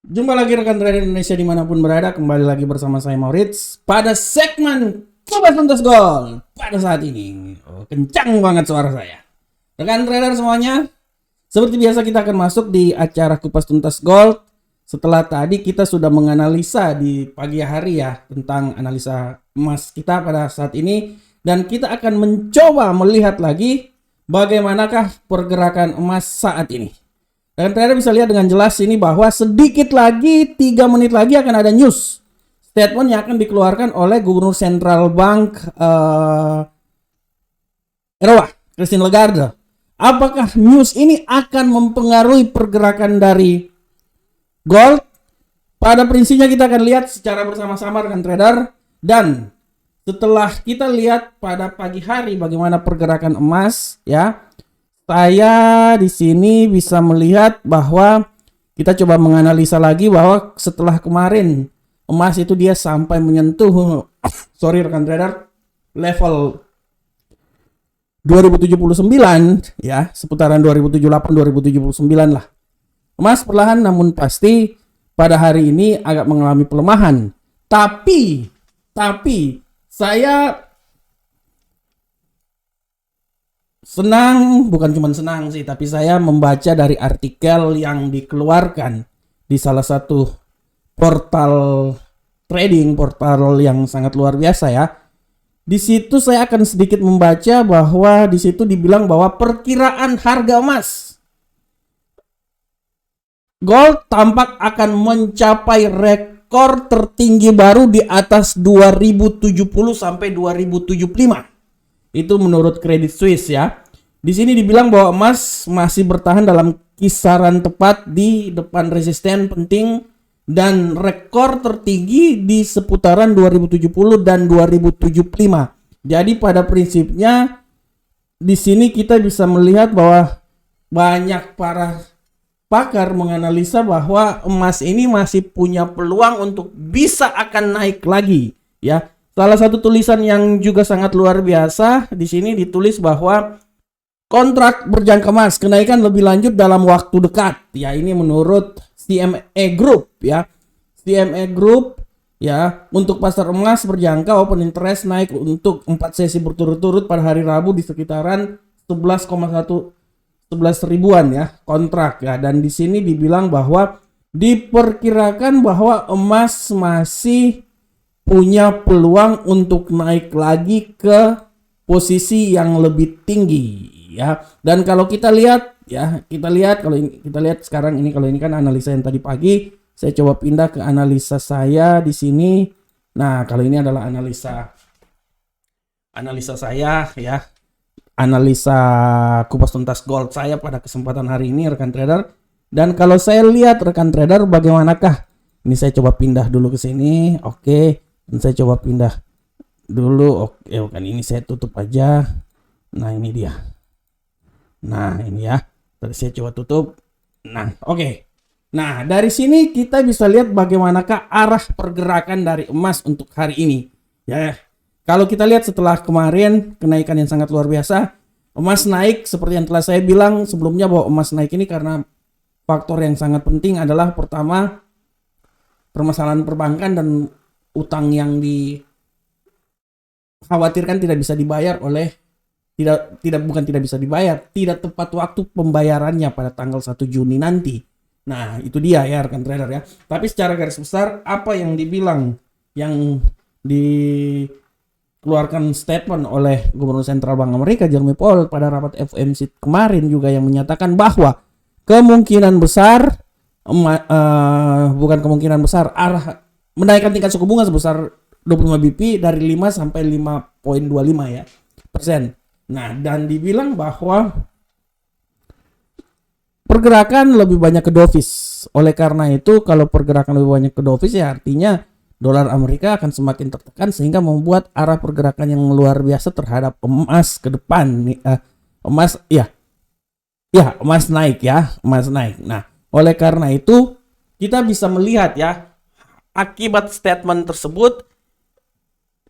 Jumpa lagi rekan trader Indonesia dimanapun berada, kembali lagi bersama saya Maurits pada segmen Kupas Tuntas Gold pada saat ini. Kencang banget suara saya. Rekan trader semuanya, seperti biasa kita akan masuk di acara Kupas Tuntas Gold. Setelah tadi kita sudah menganalisa di pagi hari ya tentang analisa emas kita pada saat ini, dan kita akan mencoba melihat lagi bagaimanakah pergerakan emas saat ini. Dan trader bisa lihat dengan jelas ini bahwa sedikit lagi 3 menit lagi akan ada news statement yang akan dikeluarkan oleh Gubernur Central Bank Eropa, Christine Lagarde. Apakah news ini akan mempengaruhi pergerakan dari gold? Pada prinsipnya kita akan lihat secara bersama-sama dengan trader, dan setelah kita lihat pada pagi hari bagaimana pergerakan emas ya. Saya di sini bisa melihat bahwa kita coba menganalisa lagi bahwa setelah kemarin emas itu dia sampai menyentuh rekan trader, level 2079 ya, seputaran 2078 2079 lah. Emas perlahan namun pasti pada hari ini agak mengalami pelemahan. Tapi saya senang, bukan cuma senang sih, tapi saya membaca dari artikel yang dikeluarkan di salah satu portal trading, portal yang sangat luar biasa ya. Di situ saya akan sedikit membaca bahwa di situ dibilang bahwa perkiraan harga emas gold tampak akan mencapai rekor tertinggi baru di atas 2070 sampai 2075. Itu menurut Credit Suisse ya. Di sini dibilang bahwa emas masih bertahan dalam kisaran tepat di depan resisten penting dan rekor tertinggi di seputaran 2070 dan 2075. Jadi pada prinsipnya di sini kita bisa melihat bahwa banyak para pakar menganalisa bahwa emas ini masih punya peluang untuk bisa akan naik lagi ya. Salah satu tulisan yang juga sangat luar biasa di sini ditulis bahwa kontrak berjangka emas kenaikan lebih lanjut dalam waktu dekat. Ya, ini menurut CME Group ya. CME Group ya, untuk pasar emas berjangka open interest naik untuk 4 sesi berturut-turut pada hari Rabu di sekitaran 11,11 ribuan ya kontrak ya, dan di sini dibilang bahwa diperkirakan bahwa emas masih punya peluang untuk naik lagi ke posisi yang lebih tinggi ya. Dan kalau kita lihat ya, kalau kita lihat sekarang ini, kalau ini kan analisa yang tadi pagi, saya coba pindah ke analisa saya di sini. Nah, kalau ini adalah analisa saya ya. Analisa kupas tuntas gold saya pada kesempatan hari ini rekan trader. Dan kalau saya lihat rekan trader bagaimanakah? Ini saya coba pindah dulu ke sini. Oke. Dan saya coba pindah dulu. Oke, kan ini saya tutup aja. Nah, ini dia. Nah, ini ya. Tadi saya coba tutup. Nah, oke. Nah, dari sini kita bisa lihat bagaimanakah arah pergerakan dari emas untuk hari ini. Ya. Kalau kita lihat setelah kemarin kenaikan yang sangat luar biasa, emas naik seperti yang telah saya bilang sebelumnya bahwa emas naik ini karena faktor yang sangat penting adalah pertama permasalahan perbankan dan utang yang dikhawatirkan tidak bisa dibayar oleh tidak tepat waktu pembayarannya pada tanggal 1 Juni nanti. Nah, itu dia ya rekan trader ya. Tapi secara garis besar apa yang dibilang, yang dikeluarkan statement oleh Gubernur Sentral Bank Amerika Jerome Powell pada rapat FOMC kemarin juga yang menyatakan bahwa kemungkinan besar arah menaikkan tingkat suku bunga sebesar 25 BP dari 5 sampai 5,25 ya persen. Nah, dan dibilang bahwa pergerakan lebih banyak ke dovish. Oleh karena itu, kalau pergerakan lebih banyak ke dovish ya artinya dolar Amerika akan semakin tertekan sehingga membuat arah pergerakan yang luar biasa terhadap emas ke depan. Emas naik ya, emas naik. Nah, oleh karena itu kita bisa melihat ya, akibat statement tersebut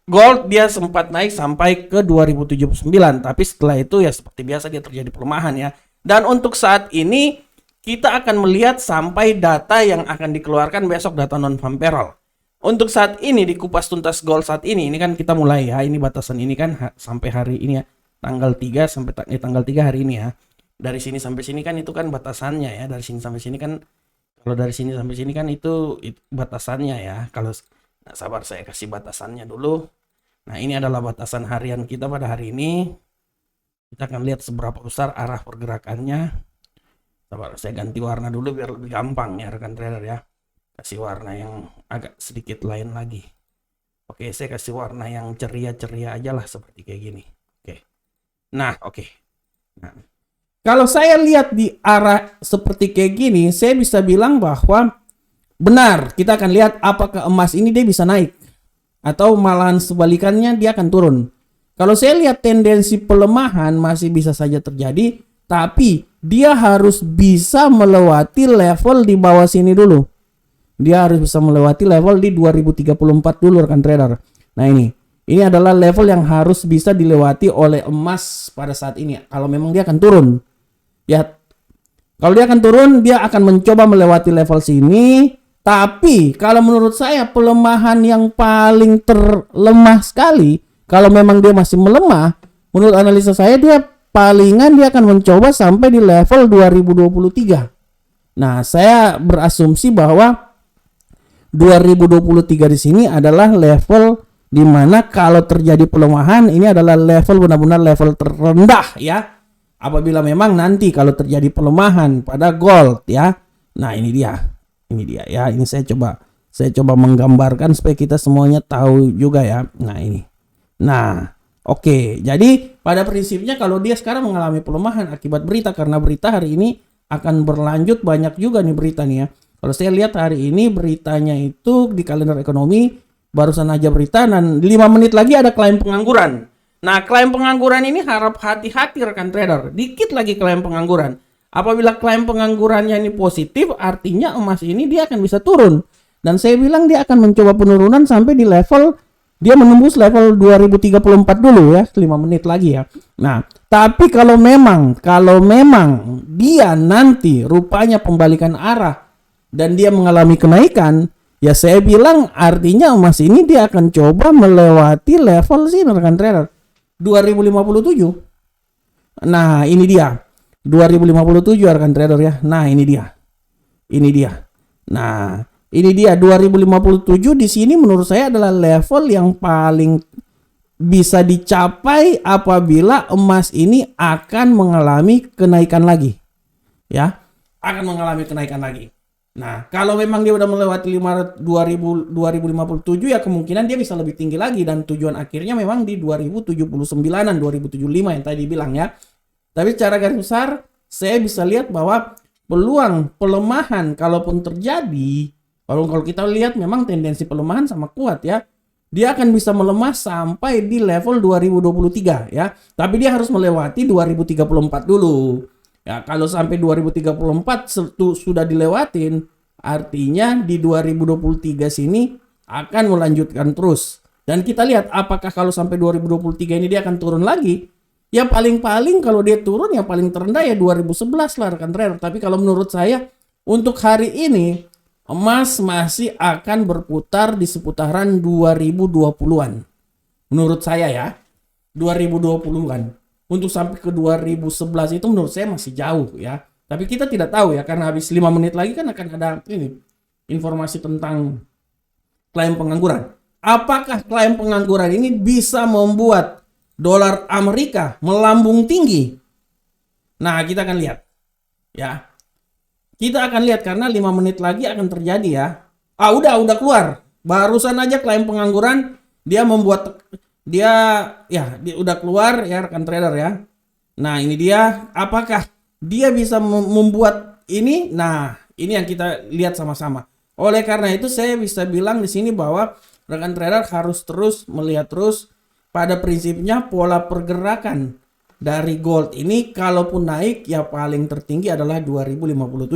gold dia sempat naik sampai ke 2079, tapi setelah itu ya seperti biasa dia terjadi pelemahan ya. Dan untuk saat ini kita akan melihat sampai data yang akan dikeluarkan besok, data non-farm payroll. Untuk saat ini di kupas tuntas gold saat ini kan kita mulai ya, ini batasan ini kan sampai hari ini ya, tanggal 3 sampai tanggal 3 hari ini ya. Dari sini sampai sini kan itu kan batasannya ya, dari sini sampai sini kan, kalau dari sini sampai sini kan itu batasannya ya. Kalau sabar, saya kasih batasannya dulu. Nah, ini adalah batasan harian kita pada hari ini. Kita akan lihat seberapa besar arah pergerakannya. Sabar, saya ganti warna dulu biar lebih gampang ya rekan trader ya. Kasih warna yang agak sedikit lain lagi. Oke, saya kasih warna yang ceria-ceria aja lah, seperti kayak gini. Oke. Nah, oke. Nah, kalau saya lihat di arah seperti kayak gini, saya bisa bilang bahwa benar, kita akan lihat apakah emas ini dia bisa naik atau malahan sebalikannya dia akan turun. Kalau saya lihat tendensi pelemahan masih bisa saja terjadi, tapi dia harus bisa melewati level di bawah sini dulu. Dia harus bisa melewati level di 2034 dulu rekan trader. Nah, ini adalah level yang harus bisa dilewati oleh emas pada saat ini. Kalau memang dia akan turun. Ya, kalau dia akan turun, dia akan mencoba melewati level sini. Tapi kalau menurut saya pelemahan yang paling terlemah sekali, kalau memang dia masih melemah, menurut analisa saya dia palingan dia akan mencoba sampai di level 2023. Nah, saya berasumsi bahwa 2023 di sini adalah level di mana kalau terjadi pelemahan ini adalah level benar-benar level terendah ya. Apabila memang nanti kalau terjadi pelemahan pada gold ya. Nah, ini dia ya. Ini saya coba menggambarkan supaya kita semuanya tahu juga ya. Nah, ini. Nah, oke. Jadi pada prinsipnya kalau dia sekarang mengalami pelemahan akibat berita, karena berita hari ini akan berlanjut banyak juga nih berita nih ya. Kalau saya lihat hari ini beritanya itu di kalender ekonomi barusan aja berita, dan 5 menit lagi ada klaim pengangguran. Nah, klaim pengangguran ini harap hati-hati rekan trader. Dikit lagi klaim pengangguran. Apabila klaim penganggurannya ini positif, artinya emas ini dia akan bisa turun. Dan saya bilang dia akan mencoba penurunan sampai di level, dia menembus level 2034 dulu ya, 5 menit lagi ya. Nah, tapi kalau memang dia nanti rupanya pembalikan arah dan dia mengalami kenaikan, ya saya bilang artinya emas ini dia akan coba melewati level sini rekan trader, 2057. Nah, ini dia 2057 rekan trader ya. Nah, ini dia. Nah, ini dia 2057 di sini menurut saya adalah level yang paling bisa dicapai apabila emas ini akan mengalami kenaikan lagi. Ya, akan mengalami kenaikan lagi. Nah, kalau memang dia udah melewati 2057 ya kemungkinan dia bisa lebih tinggi lagi, dan tujuan akhirnya memang di 2079-an, 2075 yang tadi bilang ya. Tapi secara garis besar saya bisa lihat bahwa peluang pelemahan kalaupun terjadi, kalau kita lihat memang tendensi pelemahan sama kuat ya. Dia akan bisa melemah sampai di level 2023 ya. Tapi dia harus melewati 2034 dulu. Ya, kalau sampai 2034 sudah dilewatin, artinya di 2023 sini akan melanjutkan terus. Dan kita lihat apakah kalau sampai 2023 ini dia akan turun lagi. Ya paling-paling kalau dia turun ya paling terendah ya 2011 lah rekan trader. Tapi kalau menurut saya untuk hari ini emas masih akan berputar di seputaran 2020-an. Menurut saya ya, 2020-an. Untuk sampai ke 2011 itu menurut saya masih jauh ya. Tapi kita tidak tahu ya, karena habis 5 menit lagi kan akan ada ini informasi tentang klaim pengangguran. Apakah klaim pengangguran ini bisa membuat dolar Amerika melambung tinggi? Nah, kita akan lihat ya. Kita akan lihat karena 5 menit lagi akan terjadi ya. Udah keluar. Barusan aja klaim pengangguran dia membuat udah keluar ya rekan trader ya. Nah, ini dia, apakah dia bisa membuat ini? Nah, ini yang kita lihat sama-sama. Oleh karena itu saya bisa bilang di sini bahwa rekan trader harus terus melihat terus pada prinsipnya pola pergerakan dari gold ini. Kalaupun naik ya paling tertinggi adalah 2057.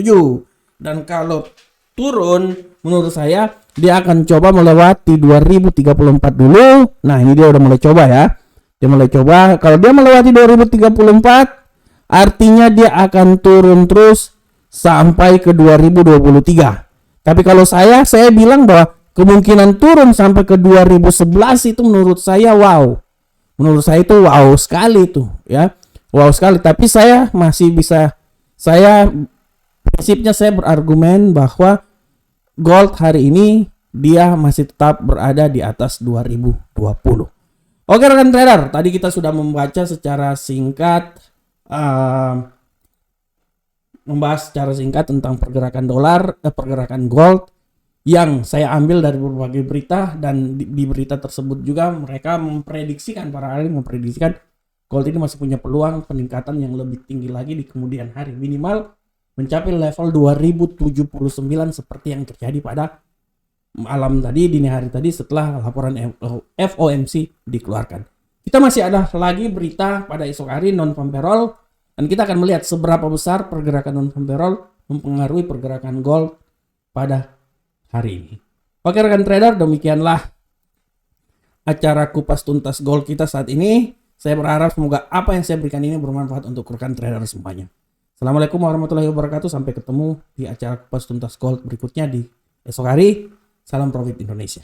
Dan kalau turun menurut saya dia akan coba melewati 2034 dulu. Nah, ini dia udah mulai coba ya. Dia mulai coba. Kalau dia melewati 2034 artinya dia akan turun terus sampai ke 2023. Tapi kalau saya bilang bahwa kemungkinan turun sampai ke 2011 itu menurut saya wow. Menurut saya itu wow sekali itu ya. Wow sekali, tapi saya masih bisa prinsipnya saya berargumen bahwa gold hari ini dia masih tetap berada di atas 2020. Oke rekan trader, tadi kita sudah membaca secara singkat membahas secara singkat tentang pergerakan pergerakan gold yang saya ambil dari berbagai berita, dan di berita tersebut juga mereka memprediksikan, para ahli memprediksikan gold ini masih punya peluang peningkatan yang lebih tinggi lagi di kemudian hari, minimal mencapai level 2079 seperti yang terjadi pada malam tadi, dini hari tadi setelah laporan FOMC dikeluarkan. Kita masih ada lagi berita pada esok hari non-farm payroll, dan kita akan melihat seberapa besar pergerakan non-farm payroll mempengaruhi pergerakan gold pada hari ini. Oke rekan trader, demikianlah acara kupas tuntas gold kita saat ini. Saya berharap semoga apa yang saya berikan ini bermanfaat untuk rekan trader semuanya. Assalamualaikum warahmatullahi wabarakatuh. Sampai ketemu di acara kupas tuntas gold berikutnya di esok hari. Salam profit Indonesia.